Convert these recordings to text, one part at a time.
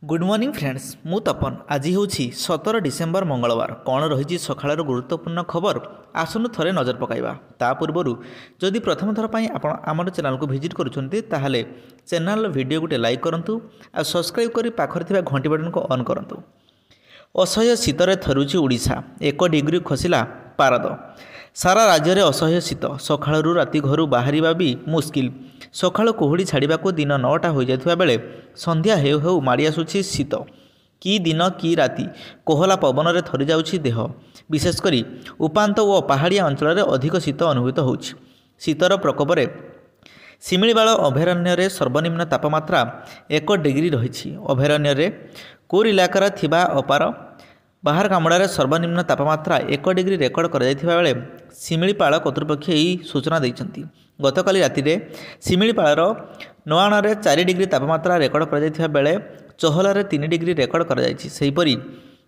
Good morning friends मु तपन आज हूँ 17 डिसेम्बर मंगलवार कौन रही सकाळ गुरुत्वपूर्ण खबर आसनु थरे नजर पकाइबा ता पूर्व जदि प्रथम थर पर आप आम चैनल को विजिट करुँचे ताहले चैनल वीडियो गोटे लाइक करूँ आ सब्सक्राइब कर पाखरे घंटी बटन को ऑन करूँ। असह्य शीतर थरुची ओडिशा 1 डिग्री खसिला पारद। सारा राज्य में असह्य शीत सकाळू राति घर बाहर भी मुस्किल। सकाळु कुहुड़ी छाड़ा को दिन 9टा हो जाता बेले संध्या हेउ हेउ माड़ी आसुछि शीत। कि दिन कि राति कोहला पवन में थरी जाउछि देह। विशेषकर उपांत और पहाड़िया अंचल अधिक शीत अनुभूत होउछि। शीतर प्रकोप में शिमिलीपाल अभयारण्य सर्वनिम्न तापमात्रा 1 डिग्री रही। अभयारण्य कोर इलाकार थिबा अपार बाहर कामड़े सर्वनिम्न तापमात्रा 1 डिग्री रेकर्ड कर बेले शिमिलीपाल कर्तृपक्ष यही सूचना देइछन्ति। गतकाली राति शिमिलीपालर नोआणरे 4 डिग्री तापमात्रा रेकर्ड कर बेले चहलारे 3 डिग्री रेकर्ड कर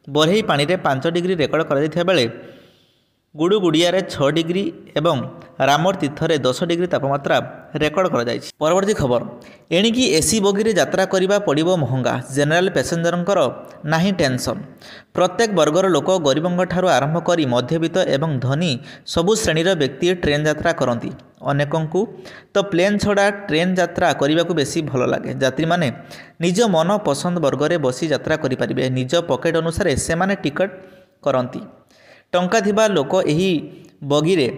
बरहई पानी रे 5 डिग्री रेकर्ड कर बेले गुडुगुड़िया 6 डिग्री एवं रामर तीर्थरे 10 डिग्री तापमात्रा रेकर्ड कर। परवर्ती खबर एणिकी एसी बगी रे यात्रा करिबा पड़िबो महंगा। जेनेराल पैसेंजरंकर नाही टेंशन। प्रत्येक वर्गर लोक गरीबंग ठारू आरंभ करी मध्यवित्त एवं धनी सबु श्रेणीर व्यक्ति ट्रेन यात्रा करती। अनेकंकु तो प्लेन छड़ा ट्रेन यात्रा करने को बेसी भल लगे। यात्री माने निज मन पसंद वर्ग में बसी यात्रा करें। निज पकेट अनुसार से माने टिकट करती। टंका थिबा लोक एही बगी रे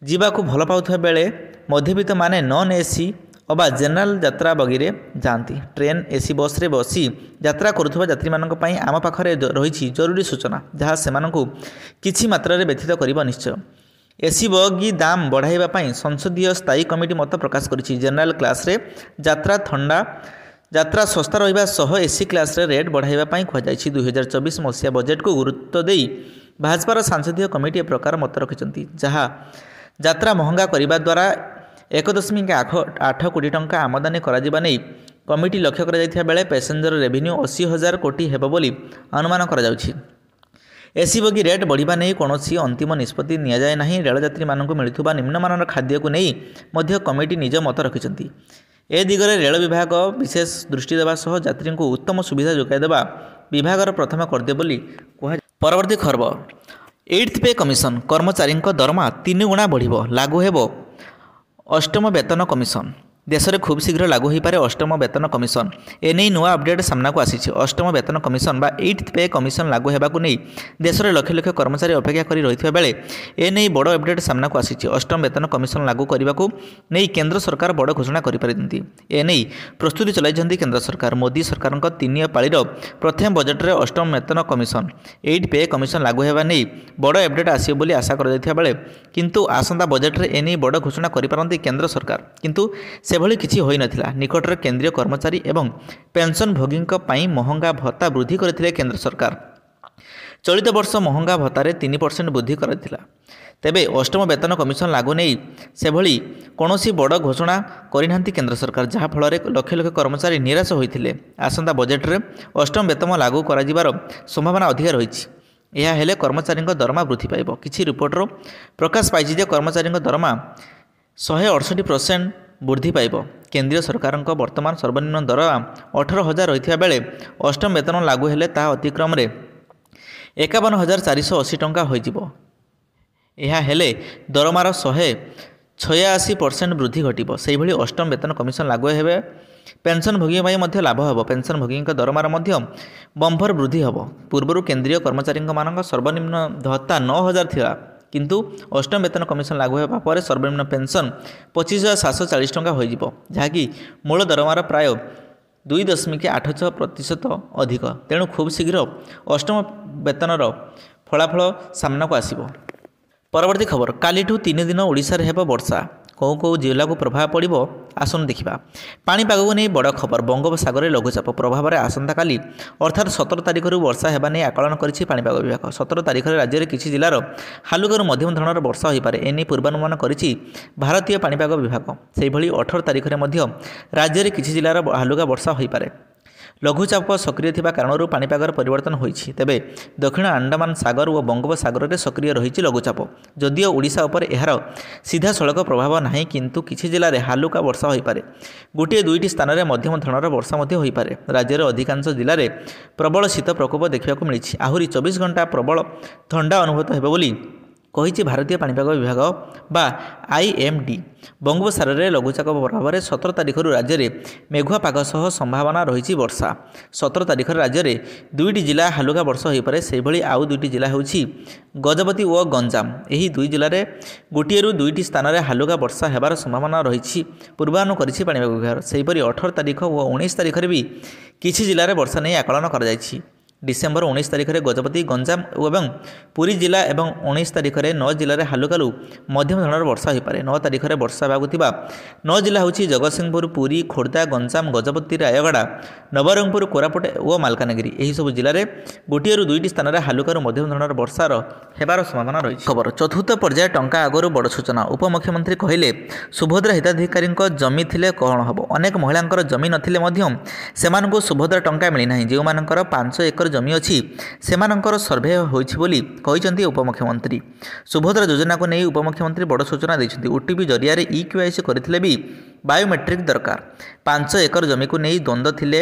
जीवाकू भल पाउथबा बेले मध्यवित्त माने नॉन एसी अबा जेनेराल यात्रा बगी रे जाती। ट्रेन एसी बस रे बसी यात्रा करुथबा यात्री मानक पई आम पाखरे रही जरूरी सूचना जहाँ सेमानकू किछि मात्रा रे व्यथित करिबा निश्चय। एसी बगी दाम बढ़ाइबा पई संसदीय स्थायी कमिटी मत प्रकाश करिछि। जेनेराल क्लास रे यात्रा सस्ता रहिबा सह एसी क्लास रे रेट बढ़ाइबा पई खोजाइछि। 2024 मसीहा बजेट को गुरुत्व देई भाजपार संसदीय कमिटी प्रकार मत रखिछन्ति जहाँ यात्रा महंगा करिबा द्वारा 1.8 कोटी टंका आमदानी करा नै कमिटी लक्ष्य करा जायथिबा बेले पैसेंजर रेवेन्यू 80,000 कोटी हेबो बोली अनुमान करा जाउछि। एसी बगी रेट बढ़िबा नै कोनोसी अंतिम निष्पत्ति निया जाय नाही। रेल यात्री मानकु मिलुथुबा निम्नमानर खाद्य को नै मध्य कमिटी निज मत रखिछन्ति। ए दिगरे रेल विभाग विशेष दृष्टि देवा सह यात्री को उत्तम सुविधा जोगाई देवा विभागर प्रथम कर्तव्य बोली कहा। परवर्ती खबर 8th पे कमिशन कर्मचारी दरमा 3 गुणा बढ़िबो। लागू हेबो 8म वेतन कमिशन। देश में खूब शीघ्र लागू हो पारे 8म वेतन कमिशन। एने नुआ अपडेट सामना को आसी। 8म वेतन कमिशन बा 8th पे कमिशन लागू होगा नहीं देश में लक्ष लक्ष कर्मचारी अपेक्षा कर रही बेले एने बड़ अपडेट सामना को आसी। 8म वेतन कमिशन लागू करने को नहीं केंद्र सरकार बड़ घोषणा करें। एने प्रस्तुति चलाई केंद्र सरकार। मोदी सरकार 3 पाळीर प्रथम बजेट में 8म वेतन कमिशन 8th पे कमिशन लागू होगा नहीं बड़ अपडेट आसो बोली आशा कर बेले किंतु आसंता बजेट में एने बड़ घोषणा करें केंद्र सरकार किंतु सेभली किछि होई नथिला। निकटरे केंद्रीय कर्मचारी एवं पेंशन भोगी महंगा भत्ता वृद्धि करथिले केंद्र सरकार। चलित वर्ष महंगा भत्तारे 3% वृद्धि करथिला। तेबे 8म वेतन कमिशन लागू नहीं सेभली कौनसी बड़ घोषणा करिनांती केंद्र सरकार जहाँ फल लक्ष लक्ष कर्मचारी निराश होइथिले। आसंता बजेट रे 8म वेतन लागू कराजिबार संभावना अधिक रही। यह हेले कर्मचारी दरमा वृद्धि पाइब। किछि रिपोर्टर प्रकाश पाइछि जे कर्मचारी दरमा 168% वृद्धि पाइब। केंद्रीय सरकार वर्तमान सर्वनिम्न दर 18,000 रही बेले 8म वेतन लागू हेले ताहा अतिक्रम 51,480 टंका होइजिबो। यह हेले दरमार 186% वृद्धि घटिबो। सेहि भली 8म वेतन कमिशन लागू हेबे पेंशन भोगी मध्य लाभ हेबो। पेंशन भोगी दरमार मध्य बंपर वृद्धि हेबो। पूर्व केंद्रीय कर्मचारी मानक सर्वनिम्न भत्ता 9,000 थिला किंतु 8म वेतन कमिशन लागू होगा पर सर्वनिम्न पेंशन 25,740 टंका हो जहाँकि मूल दरमार प्राय 2.86% अधिक। तेणु खूब शीघ्र 8म वेतनर फलाफल सामना को आसिबो। परवर्ती खबर कालीठू 3 दिन ओडिशा रे हेबो वर्षा। कौ कौ जिला को प्रभाव पड़ो आसन देखा। पाणीपाग को नहीं बड़ खबर बंगोपसागर में लघुचाप प्रभाव में आसंता काली अर्थात 17 तारिख वर्षा होगा नहीं आकलन करिछि पाणीपाग विभाग। 17 तारिख में राज्य में किसी जिलार हालुकारू मध्यम धरणर वर्षा हो पारे एने पूर्वानुमान करिछि भारतीय पाणीपाग विभाग। से 18 तारिख में राज्य में किसी जिलार हालुका वर्षा हो पारे। ଲଘୁଚାପ ସକ୍ରିୟ ଥିବା କାରଣରୁ ପାଣିପାଗର ପରିବର୍ତ୍ତନ ହୋଇଛି। ତେବେ ଦକ୍ଷିଣ ଆଣ୍ଡାମାନ ସାଗର ଓ ବଙ୍ଗୋପସାଗରରେ ସକ୍ରିୟ ରହିଛି ଲଘୁଚାପ। ଯଦିଓ ଓଡ଼ିଶା ଉପରେ ଏହାର ସିଧାସଳଖ ପ୍ରଭାବ ନାହିଁ, କିନ୍ତୁ କିଛି ଜିଲ୍ଲାରେ ହାଲୁକା ବର୍ଷା ହୋଇପାରେ। ଗୋଟିଏ ଦୁଇଟି ସ୍ଥାନରେ ମଧ୍ୟମ ଧରଣର ବର୍ଷା ମଧ୍ୟ ହୋଇପାରେ। ରାଜ୍ୟର ଅଧିକାଂଶ ଜିଲ୍ଲାରେ ପ୍ରବଳ ଶୀତ ପ୍ରକୋପ ଦେଖିବାକୁ ମିଳିଛି। ଆହୁରି 24 ଘଣ୍ଟା ପ୍ରବଳ ଥଣ୍ଡା ଅନୁଭୂତ ହେବ ବୋଲି କହିଛି ଭାରତୀୟ ପାଣିପାଗ ବିଭାଗ ବା IMD। ବଙ୍ଗୋପସାଗରରେ ଲଘୁଚାପ ପ୍ରଭାବରେ 17 ତାରିଖରୁ ରାଜ୍ୟରେ ମେଘୁଆ ପାଗ ସହ ସମ୍ଭାବନା ରହିଛି ବର୍ଷା। 17 ତାରିଖରେ ରାଜ୍ୟରେ 2ଟି ଜିଲ୍ଲା ହାଲୁକା ବର୍ଷା ହୋଇପାରେ। ସେହିଭଳି ଆଉ 2ଟି ଜିଲ୍ଲା ହେଉଛି ଗଜପତି ଓ ଗଞ୍ଜାମ। ଏହି 2 ଜିଲ୍ଲାରେ ଗୋଟିଏରୁ 2ଟି ସ୍ଥାନରେ ହାଲୁକା ବର୍ଷା ହେବାର ସମ୍ଭାବନା ରହିଛି ପୂର୍ବାନୁମାନ କରିଛି ପାଣିପାଗ ବିଭାଗ। ସେହିପରି 18 ତାରିଖ ଓ 19 ତାରିଖରେ ବି କିଛି ଜିଲ୍ଲାରେ ବର୍ଷା ନେଇ ଆକଳନ କରାଯାଇଛି। ଡିସେମ୍ବର 19 ତାରିଖରେ ଗଜପତି, ଗଞ୍ଜାମ ଏବଂ ପୁରୀ ଜିଲ୍ଲା ଏବଂ 19 ତାରିଖରେ 9 ଜିଲ୍ଲାରେ ହାଲୁକାରୁ ମଧ୍ୟମ ଧରଣର ବର୍ଷା ହୋଇପାରେ। 9 ତାରିଖରେ ବର୍ଷା ହେବାକୁ ଥିବା 9 ଜିଲ୍ଲା ହେଉଛି ଜଗତସିଂହପୁର, ପୁରୀ, ଖୋର୍ଦ୍ଧା, ଗଞ୍ଜାମ, ଗଜପତି, ରାୟଗଡ଼ା, ନବରଙ୍ଗପୁର, କୋରାପୁଟ ଓ ମାଲକାନଗିରି। ଏହିସବୁ ଜିଲ୍ଲାରେ ଗୋଟିଏରୁ 2ଟି ସ୍ଥାନରେ ହାଲୁକାରୁ ମଧ୍ୟମ ଧରଣର ବର୍ଷାର ହେବାର ସମ୍ଭାବନା ରହିଛି। ଖବର ଚତୁର୍ଥ ପର୍ଯ୍ୟାୟ ଟଙ୍କା ଆଗରୁ ବଡ଼ ସୂଚନା। ଉପମୁଖ୍ୟମନ୍ତ୍ରୀ କହିଲେ, ସୁଭଦ୍ରା ହିତାଧିକାରୀଙ୍କ ଜମି ଥିଲେ କ'ଣ ହେବ? ଅନେକ ମହିଳାଙ୍କର ଜମି ନଥିଲେ ମଧ୍ୟ ସେମାନଙ୍କୁ ସୁଭଦ୍ରା ଟଙ୍କା ମିଳିନାହିଁ। ଯେଉଁମାନଙ୍କର 5 ଏକର ଜମି ଅଛି ସେମାନଙ୍କର ସର୍ଭେ ହୋଇଛି ବୋଲି କହିଛନ୍ତି ଉପମୁଖ୍ୟମନ୍ତ୍ରୀ। ସୁଭଦ୍ରା ଯୋଜନାକୁ ନେଇ ଉପମୁଖ୍ୟମନ୍ତ୍ରୀ ବଡ଼ ସୂଚନା ଦେଇଛନ୍ତି। OTP ଜରିଆରେ EKYC କରିଥିଲେ ବି ବାୟୋମେଟ୍ରିକ୍ ଦରକାର। 5 ଏକର ଜମିକୁ ନେଇ ଦ୍ୱନ୍ଦ୍ୱ ଥିଲେ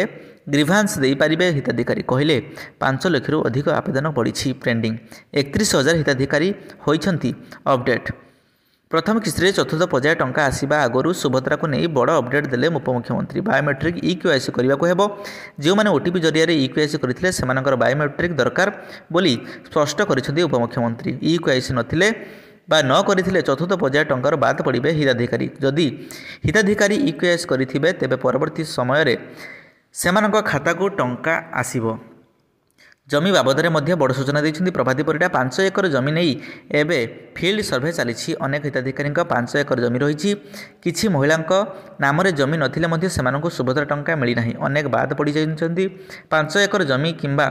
ଗ୍ରିଭାନ୍ସ ଦେଇପାରିବେ ହିତାଧିକାରୀ। କହିଲେ 5 ଲକ୍ଷରୁ ଅଧିକ ଆବେଦନ ପଡ଼ିଛି ପେଣ୍ଡିଂ। 31,000 ହିତାଧିକାରୀ ହୋଇଛନ୍ତି ଅପଡେଟ୍। ପ୍ରଥମ କିସ୍ତିରେ ଚତୁର୍ଥ ପର୍ଯ୍ୟାୟ ଟଙ୍କା ଆସିବା ଆଗରୁ ସୁଭଦ୍ରାକୁ ନେଇ ବଡ଼ ଅପଡେଟ୍ ଦେଲେ ଉପମୁଖ୍ୟମନ୍ତ୍ରୀ। ବାୟୋମେଟ୍ରିକ୍ EKYC କରିବାକୁ ହେବ। ଯେଉଁମାନେ OTP ଜରିଆରେ EKYC କରିଥିଲେ ସେମାନଙ୍କର ବାୟୋମେଟ୍ରିକ୍ ଦରକାର ବୋଲି ସ୍ପଷ୍ଟ କରିଛନ୍ତି ଉପମୁଖ୍ୟମନ୍ତ୍ରୀ। EKYC ନଥିଲେ ବା ନ କରିଥିଲେ ଚତୁର୍ଥ ପର୍ଯ୍ୟାୟ ଟଙ୍କାରୁ ବାଦ ପଡ଼ିବେ ହିତାଧିକାରୀ। ଯଦି ହିତାଧିକାରୀ EKYC କରିଥିବେ ତେବେ ପରବର୍ତ୍ତୀ ସମୟରେ ସେମାନଙ୍କ ଖାତାକୁ ଟଙ୍କା ଆସିବ। ଜମି ବାବଦରେ ମଧ୍ୟ ବଡ଼ ସୂଚନା ଦେଇଛନ୍ତି ପ୍ରଭାତୀ ପରିଡ଼ା। 5 ଏକର ଜମି ନେଇ ଏବେ ଫିଲ୍ଡ ସର୍ଭେ ଚାଲିଛି। ଅନେକ ହିତାଧିକାରୀଙ୍କ 5 ଏକର ଜମି ରହିଛି। କିଛି ମହିଳାଙ୍କ ନାମରେ ଜମି ନଥିଲେ ମଧ୍ୟ ସେମାନଙ୍କୁ ସୁଭଦ୍ରା ଟଙ୍କା ମିଳିନାହିଁ। ଅନେକ ବାଦ ପଡ଼ିଯାଇଛନ୍ତି। 5 ଏକର ଜମି କିମ୍ବା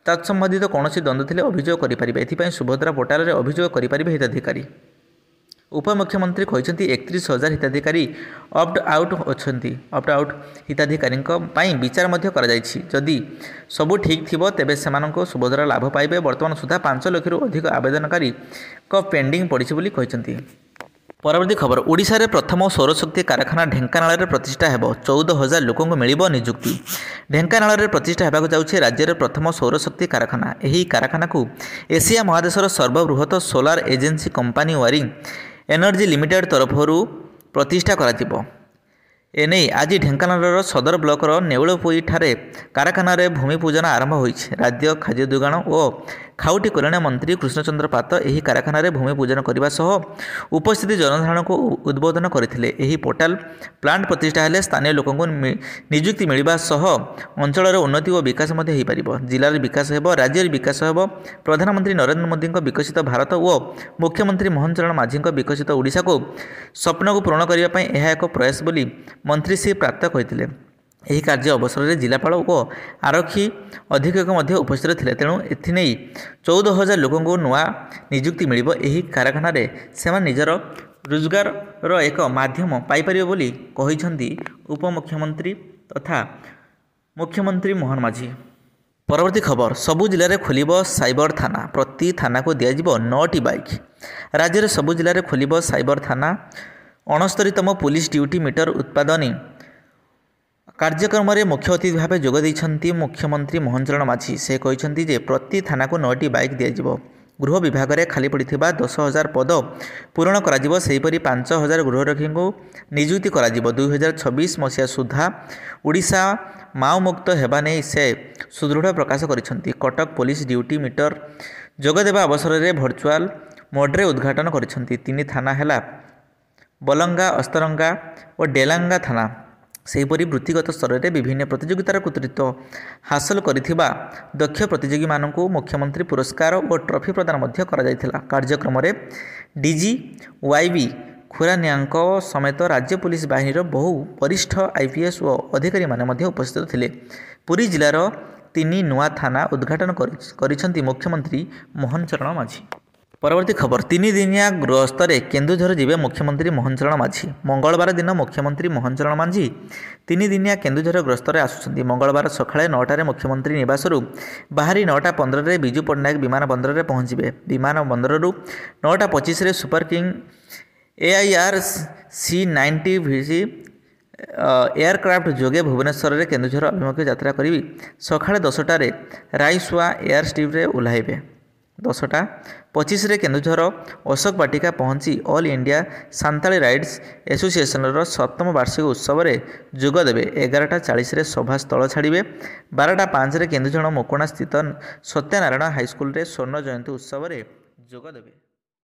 ତତ୍ସମ୍ବନ୍ଧିତ କୌଣସି ଦ୍ୱନ୍ଦ୍ୱ ଥିଲେ ଅଭିଯୋଗ କରିପାରିବେ। ଏଥିପାଇଁ ସୁଭଦ୍ରା ପୋର୍ଟାଲରେ ଅଭିଯୋଗ କରିପାରିବେ ହିତାଧିକାରୀ। ଉପମୁଖ୍ୟମନ୍ତ୍ରୀ କହିଛନ୍ତି 31,000 ହିତାଧିକାରୀ ଅପ୍ଟ ଆଉଟ୍ ଅଛନ୍ତି। ଅପ୍ଟ ଆଉଟ୍ ହିତାଧିକାରୀଙ୍କ ପାଇଁ ବିଚାର ମଧ୍ୟ କରାଯାଇଛି। ଯଦି ସବୁ ଠିକ୍ ଥିବ ତେବେ ସେମାନଙ୍କୁ ସୁଭଦ୍ରା ଲାଭ ପାଇବେ। ବର୍ତ୍ତମାନ ସୁଦ୍ଧା 5 ଲକ୍ଷରୁ ଅଧିକ ଆବେଦନକାରୀଙ୍କ ପେଣ୍ଡିଂ ପଡ଼ିଛି ବୋଲି କହିଛନ୍ତି। ପରବର୍ତ୍ତୀ ଖବର ଓଡ଼ିଶାରେ ପ୍ରଥମ ସୌରଶକ୍ତି କାରଖାନା ଢେଙ୍କାନାଳରେ ପ୍ରତିଷ୍ଠା ହେବ। 14,000 ଲୋକଙ୍କୁ ମିଳିବ ନିଯୁକ୍ତି। ଢେଙ୍କାନାଳରେ ପ୍ରତିଷ୍ଠା ହେବାକୁ ଯାଉଛି ରାଜ୍ୟରେ ପ୍ରଥମ ସୌରଶକ୍ତି କାରଖାନା। ଏହି କାରଖାନାକୁ ଏସିଆ ମହାଦେଶର ସର୍ବବୃହତ solar agency company wiring energy limited ତରଫରୁ ପ୍ରତିଷ୍ଠା କରାଯିବ। ଏନେଇ ଆଜି ଢେଙ୍କାନାଳର ସଦର ବ୍ଲକର ନେଉଳପୋଇଠାରେ କାରଖାନାରେ ଭୂମି ପୂଜନ ଆରମ୍ଭ ହୋଇଛି। ରାଜ୍ୟ ଖାଦ୍ୟ ଯୋଗାଣ ଓ ଖାଉଟି କଲ୍ୟାଣ ମନ୍ତ୍ରୀ କୃଷ୍ଣଚନ୍ଦ୍ର ପାତ୍ର ଏହି କାରଖାନାରେ ଭୂମି ପୂଜନ କରିବା ସହ ଉପସ୍ଥିତ ଜନସାଧାରଣଙ୍କୁ ଉଦ୍ବୋଧନ କରିଥିଲେ। ଏହି ପୋର୍ଟାଲ ପ୍ଲାଣ୍ଟ ପ୍ରତିଷ୍ଠା ହେଲେ ସ୍ଥାନୀୟ ଲୋକଙ୍କୁ ନିଯୁକ୍ତି ମିଳିବା ସହ ଅଞ୍ଚଳର ଉନ୍ନତି ଓ ବିକାଶ ମଧ୍ୟ ହୋଇପାରିବ। ଜିଲ୍ଲାର ବିକାଶ ହେବ, ରାଜ୍ୟର ବିକାଶ ହେବ। ପ୍ରଧାନମନ୍ତ୍ରୀ ନରେନ୍ଦ୍ର ମୋଦିଙ୍କ ବିକଶିତ ଭାରତ ଓ ମୁଖ୍ୟମନ୍ତ୍ରୀ ମୋହନ ଚରଣ ମାଝୀଙ୍କ ବିକଶିତ ଓଡ଼ିଶାକୁ ସ୍ୱପ୍ନକୁ ପୂରଣ କରିବା ପାଇଁ ଏହା ଏକ ପ୍ରୟାସ ବୋଲି ମନ୍ତ୍ରୀ ଶ୍ରୀ ପାତ୍ର କହିଥିଲେ। ଏହି କାର୍ଯ୍ୟ ଅବସରରେ ଜିଲ୍ଲାପାଳ ଓ ଆରକ୍ଷୀ ଅଧୀକ୍ଷକ ମଧ୍ୟ ଉପସ୍ଥିତ ଥିଲେ। ତେଣୁ ଏଥିନେଇ 14,000 ଲୋକଙ୍କୁ ନୂଆ ନିଯୁକ୍ତି ମିଳିବ। ଏହି କାରଖାନାରେ ସେମାନେ ନିଜର ରୋଜଗାରର ଏକ ମାଧ୍ୟମ ପାଇପାରିବେ ବୋଲି କହିଛନ୍ତି ଉପମୁଖ୍ୟମନ୍ତ୍ରୀ ତଥା ମୁଖ୍ୟମନ୍ତ୍ରୀ ମୋହନ ମାଝୀ। ପରବର୍ତ୍ତୀ ଖବର ସବୁ ଜିଲ୍ଲାରେ ଖୋଲିବ ସାଇବର ଥାନା। ପ୍ରତି ଥାନାକୁ ଦିଆଯିବ 9ଟି ବାଇକ୍। ରାଜ୍ୟରେ ସବୁ ଜିଲ୍ଲାରେ ଖୋଲିବ ସାଇବର ଥାନା। 69ତମ ପୁଲିସ ଡ୍ୟୁଟି ମିଟର ଉତ୍ପାଦନୀ କାର୍ଯ୍ୟକ୍ରମରେ ମୁଖ୍ୟ ଅତିଥି ଭାବେ ଯୋଗ ଦେଇଛନ୍ତି ମୁଖ୍ୟମନ୍ତ୍ରୀ ମୋହନ ଚରଣ ମାଝୀ। ସେ କହିଛନ୍ତି ଯେ ପ୍ରତି ଥାନାକୁ 9ଟି ବାଇକ୍ ଦିଆଯିବ। ଗୃହ ବିଭାଗରେ ଖାଲି ପଡ଼ିଥିବା 10,000 ପଦ ପୂରଣ କରାଯିବ। ସେହିପରି 5,000 ଗୃହରକ୍ଷୀଙ୍କୁ ନିଯୁକ୍ତି କରାଯିବ। 2026 ମସିହା ସୁଦ୍ଧା ଓଡ଼ିଶା ମାଓମୁକ୍ତ ହେବା ନେଇ ସେ ସୁଦୃଢ଼ ପ୍ରକାଶ କରିଛନ୍ତି। କଟକ ପୋଲିସ ଡ୍ୟୁଟି ମିଟର ଯୋଗଦେବା ଅବସରରେ ଭର୍ଚୁଆଲ ମୋଡ୍ରେ ଉଦ୍ଘାଟନ କରିଛନ୍ତି। 3 ଥାନା ହେଲା ବଲଙ୍ଗା, ଅସ୍ତରଙ୍ଗା ଓ ଡେଲାଙ୍ଗା ଥାନା। ସେହିପରି ବୃତ୍ତିଗତ ସ୍ତରରେ ବିଭିନ୍ନ ପ୍ରତିଯୋଗିତାର କୃତିତ୍ୱ ହାସଲ କରିଥିବା ଦକ୍ଷ ପ୍ରତିଯୋଗୀମାନଙ୍କୁ ମୁଖ୍ୟମନ୍ତ୍ରୀ ପୁରସ୍କାର ଓ ଟ୍ରଫି ପ୍ରଦାନ ମଧ୍ୟ କରାଯାଇଥିଲା। କାର୍ଯ୍ୟକ୍ରମରେ DG YB ଖୁରାନିଆଙ୍କ ସମେତ ରାଜ୍ୟ ପୁଲିସ ବାହିନୀର ବହୁ ବରିଷ୍ଠ IPS ଓ ଅଧିକାରୀମାନେ ମଧ୍ୟ ଉପସ୍ଥିତ ଥିଲେ। ପୁରୀ ଜିଲ୍ଲାର 3 ନୂଆ ଥାନା ଉଦ୍ଘାଟନ କରିଛନ୍ତି ମୁଖ୍ୟମନ୍ତ୍ରୀ ମୋହନ ଚରଣ ମାଝୀ। ପରବର୍ତ୍ତୀ ଖବର 3 ଦିନିଆ ଗସ୍ତରେ କେନ୍ଦୁଝର ଯିବେ ମୁଖ୍ୟମନ୍ତ୍ରୀ ମୋହନ ଚରଣ ମାଝୀ। ମଙ୍ଗଳବାର ଦିନ ମୁଖ୍ୟମନ୍ତ୍ରୀ ମୋହନ ଚରଣ ମାଝୀ 3 ଦିନିଆ କେନ୍ଦୁଝର ଗସ୍ତରେ ଆସୁଛନ୍ତି। ମଙ୍ଗଳବାର ସକାଳେ 9ଟାରେ ମୁଖ୍ୟମନ୍ତ୍ରୀ ନିବାସରୁ ବାହାରି 9:15ରେ ବିଜୁ ପଟ୍ଟନାୟକ ବିମାନ ବନ୍ଦରରେ ପହଞ୍ଚିବେ। ବିମାନ ବନ୍ଦରରୁ 9:25ରେ Super King AIR C-90VC aircraft ଯୋଗେ ଭୁବନେଶ୍ୱରରେ କେନ୍ଦୁଝର ଅଭିମୁଖେ ଯାତ୍ରା କରିବି। ସକାଳେ 10ଟାରେ ରାଇସୁଆ ଏୟାରଷ୍ଟ୍ରିପ୍ରେ ଓହ୍ଲାଇବେ। 10:25ରେ କେନ୍ଦୁଝର ଅଶୋକ ବାଟିକା ପହଞ୍ଚି ଅଲ୍ ଇଣ୍ଡିଆ ସାନ୍ତାଳୀ ରାଇଟ୍ସ ଆସୋସିଏସନର 7ମ ବାର୍ଷିକ ଉତ୍ସବରେ ଯୋଗ ଦେବେ। 11:40ରେ ସଭାସ୍ଥଳ ଛାଡ଼ିବେ। 12:05ରେ କେନ୍ଦୁଝର ମୋକଣା ସ୍ଥିତ ସତ୍ୟନାରାୟଣ ହାଇସ୍କୁଲରେ ସ୍ୱର୍ଣ୍ଣ ଜୟନ୍ତୀ ଉତ୍ସବରେ ଯୋଗ ଦେବେ।